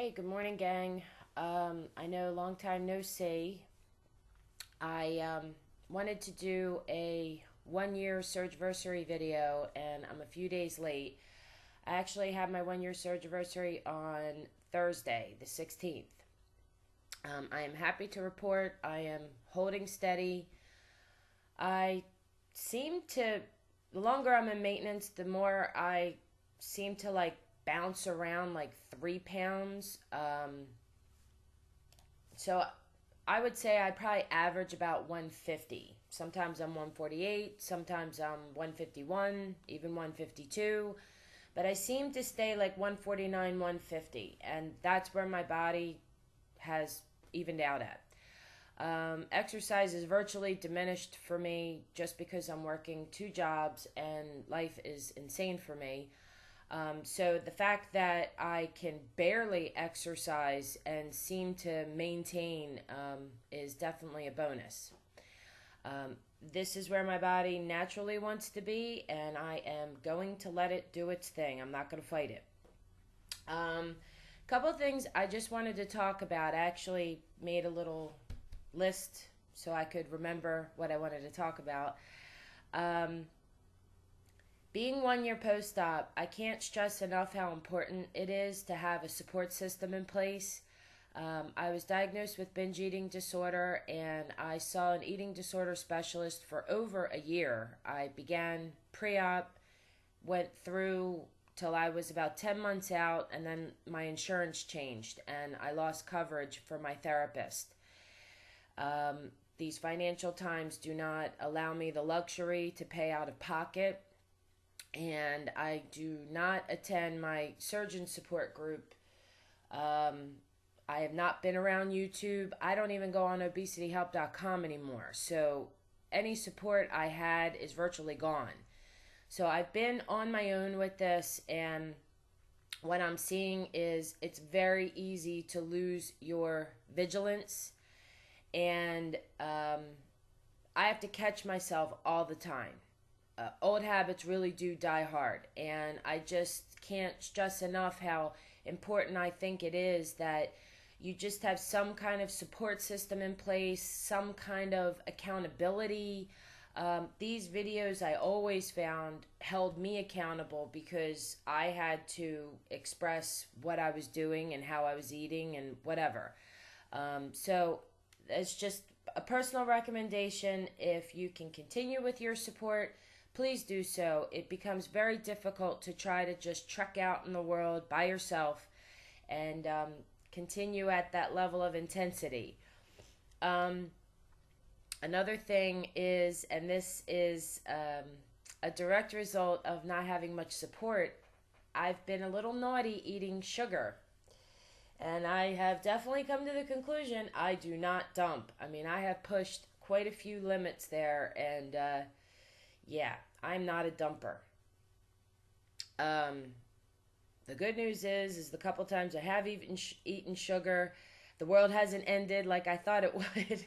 Hey, good morning, gang. I know long time no see. I wanted to do a 1 year surgiversary video, and I'm a few days late. I actually had my 1 year surgiversary on Thursday, the 16th. I am happy to report I am holding steady. I seem to, the longer I'm in maintenance, the more I seem to like bounce around like 3 pounds. So I would say I probably average about 150. Sometimes I'm 148, sometimes I'm 151, even 152. But I seem to stay like 149, 150. And that's where my body has evened out at. Exercise is virtually diminished for me just because I'm working 2 jobs and life is insane for me. So the fact that I can barely exercise and seem to maintain is definitely a bonus. Um, this is where my body naturally wants to be, and I am going to let it do its thing. I'm not going to fight it. Couple of things I just wanted to talk about. I actually made a little list so I could remember what I wanted to talk about. Um, Being 1 year post op, I can't stress enough how important it is to have a support system in place. I was diagnosed with binge eating disorder, and I saw an eating disorder specialist for over a year. I began pre op, went through till I was about 10 months out, and then my insurance changed, and I lost coverage for my therapist. These financial times do not allow me the luxury to pay out of pocket, and I do not attend my surgeon support group. I have not been around YouTube. I don't even go on obesityhelp.com anymore. So any support I had is virtually gone. So I've been on my own with this, and what I'm seeing is it's very easy to lose your vigilance, and I have to catch myself all the time. Old habits really do die hard, and I just can't stress enough how important I think it is that you just have some kind of support system in place, some kind of accountability. These videos I always found held me accountable because I had to express what I was doing and how I was eating and whatever. So it's just a personal recommendation. If you can continue with your support, please do so. It becomes very difficult to try to just trek out in the world by yourself and continue at that level of intensity. Another thing is, and this is a direct result of not having much support, I've been a little naughty eating sugar. And I have definitely come to the conclusion I do not dump. I mean, I have pushed quite a few limits there, and yeah, I'm not a dumper. The good news is the couple times I have eaten sugar, the world hasn't ended like I thought it would.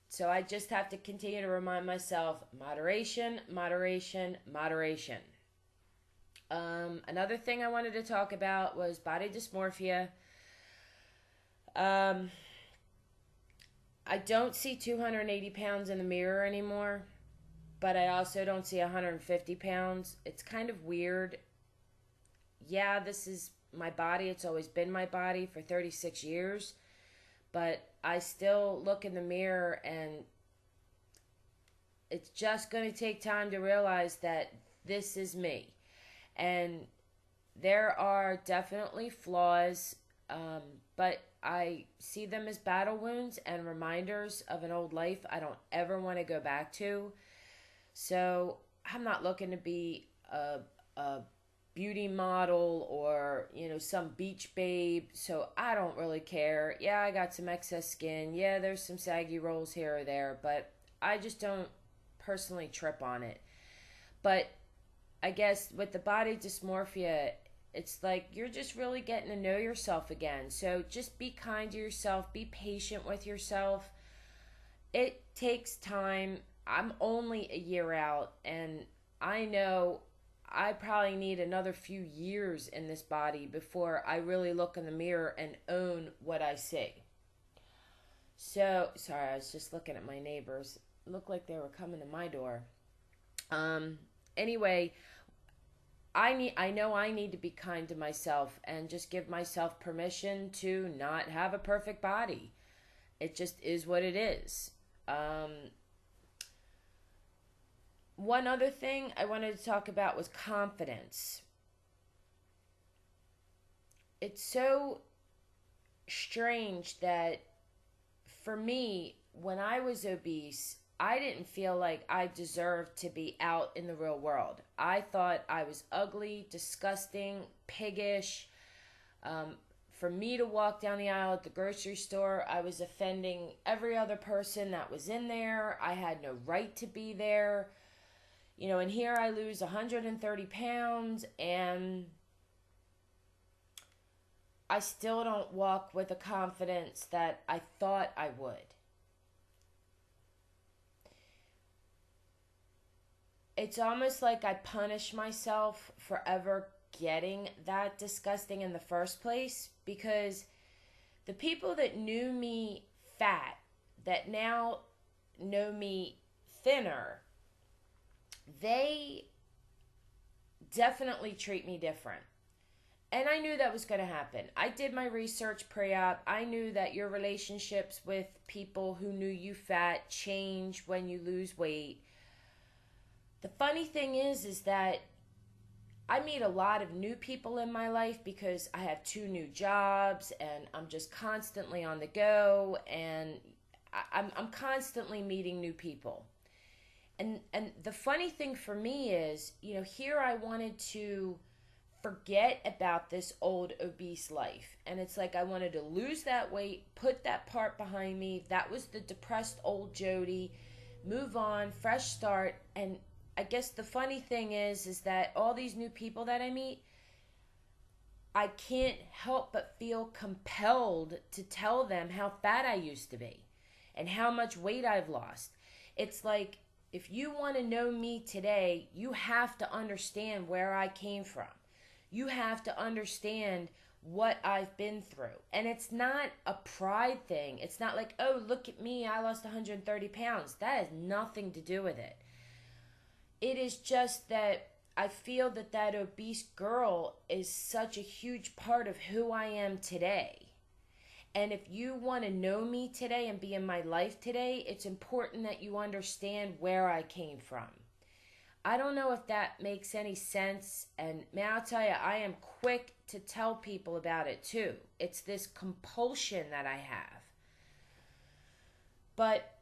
So I just have to continue to remind myself moderation, moderation, moderation. Another thing I wanted to talk about was body dysmorphia. Um, I don't see 280 pounds in the mirror anymore, but I also don't see 150 pounds. It's kind of weird. Yeah, this is my body. It's always been my body for 36 years, but I still look in the mirror, and it's just going to take time to realize that this is me. And there are definitely flaws, but I see them as battle wounds and reminders of an old life I don't ever want to go back to. So I'm not looking to be a beauty model or, some beach babe. So I don't really care. Yeah, I got some excess skin. Yeah, there's some saggy rolls here or there, but I just don't personally trip on it. But I guess with the body dysmorphia, it's like you're just really getting to know yourself again. So just be kind to yourself, be patient with yourself. It takes time. I'm only a year out, and I know I probably need another few years in this body before I really look in the mirror and own what I see. So, sorry, I was just looking at my neighbors. It looked like they were coming to my door. Um, anyway, I know I need to be kind to myself and just give myself permission to not have a perfect body. It just is what it is. One other thing I wanted to talk about was confidence. It's so strange that for me, when I was obese, I didn't feel like I deserved to be out in the real world. I thought I was ugly, disgusting, piggish. Um, for me to walk down the aisle at the grocery store, I was offending every other person that was in there. I had no right to be there. And here I lose 130 pounds and I still don't walk with the confidence that I thought I would. It's almost like I punish myself for ever getting that disgusting in the first place, because the people that knew me fat, that now know me thinner, they definitely treat me different. And I knew that was going to happen. I did my research pre-op. I knew that your relationships with people who knew you fat change when you lose weight. The funny thing is that I meet a lot of new people in my life because I have 2 new jobs and I'm just constantly on the go, and I'm constantly meeting new people. And the funny thing for me is, here I wanted to forget about this old obese life. And it's like I wanted to lose that weight, put that part behind me. That was the depressed old Jody. Move on, fresh start. And I guess the funny thing is that all these new people that I meet, I can't help but feel compelled to tell them how fat I used to be and how much weight I've lost. It's like, if you want to know me today, you have to understand where I came from. You have to understand what I've been through. And it's not a pride thing. It's not like, oh, look at me, I lost 130 pounds. That has nothing to do with it. It is just that I feel that obese girl is such a huge part of who I am today. And if you want to know me today and be in my life today, it's important that you understand where I came from. I don't know if that makes any sense. And may I tell you, I am quick to tell people about it too. It's this compulsion that I have. But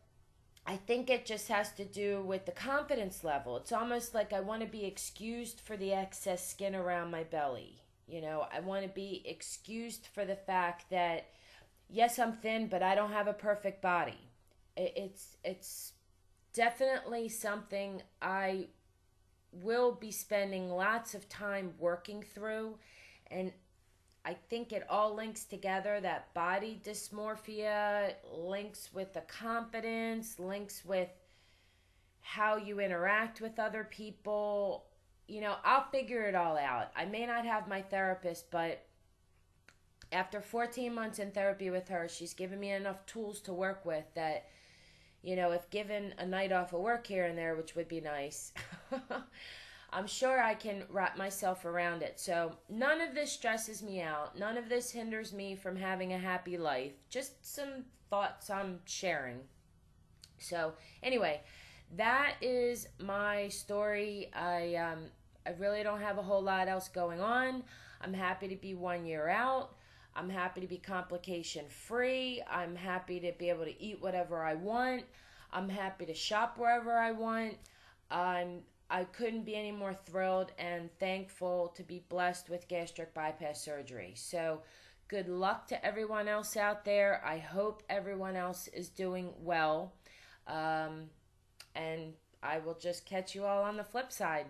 I think it just has to do with the confidence level. It's almost like I want to be excused for the excess skin around my belly. I want to be excused for the fact that, yes, I'm thin, but I don't have a perfect body. It's definitely something I will be spending lots of time working through. And I think it all links together. That body dysmorphia links with the confidence, links with how you interact with other people. I'll figure it all out. I may not have my therapist, but after 14 months in therapy with her, she's given me enough tools to work with that, if given a night off of work here and there, which would be nice, I'm sure I can wrap myself around it. So none of this stresses me out. None of this hinders me from having a happy life. Just some thoughts I'm sharing. So anyway, that is my story. I really don't have a whole lot else going on. I'm happy to be 1 year out. I'm happy to be complication free. I'm happy to be able to eat whatever I want. I'm happy to shop wherever I want. I couldn't be any more thrilled and thankful to be blessed with gastric bypass surgery. So good luck to everyone else out there. I hope everyone else is doing well. And I will just catch you all on the flip side.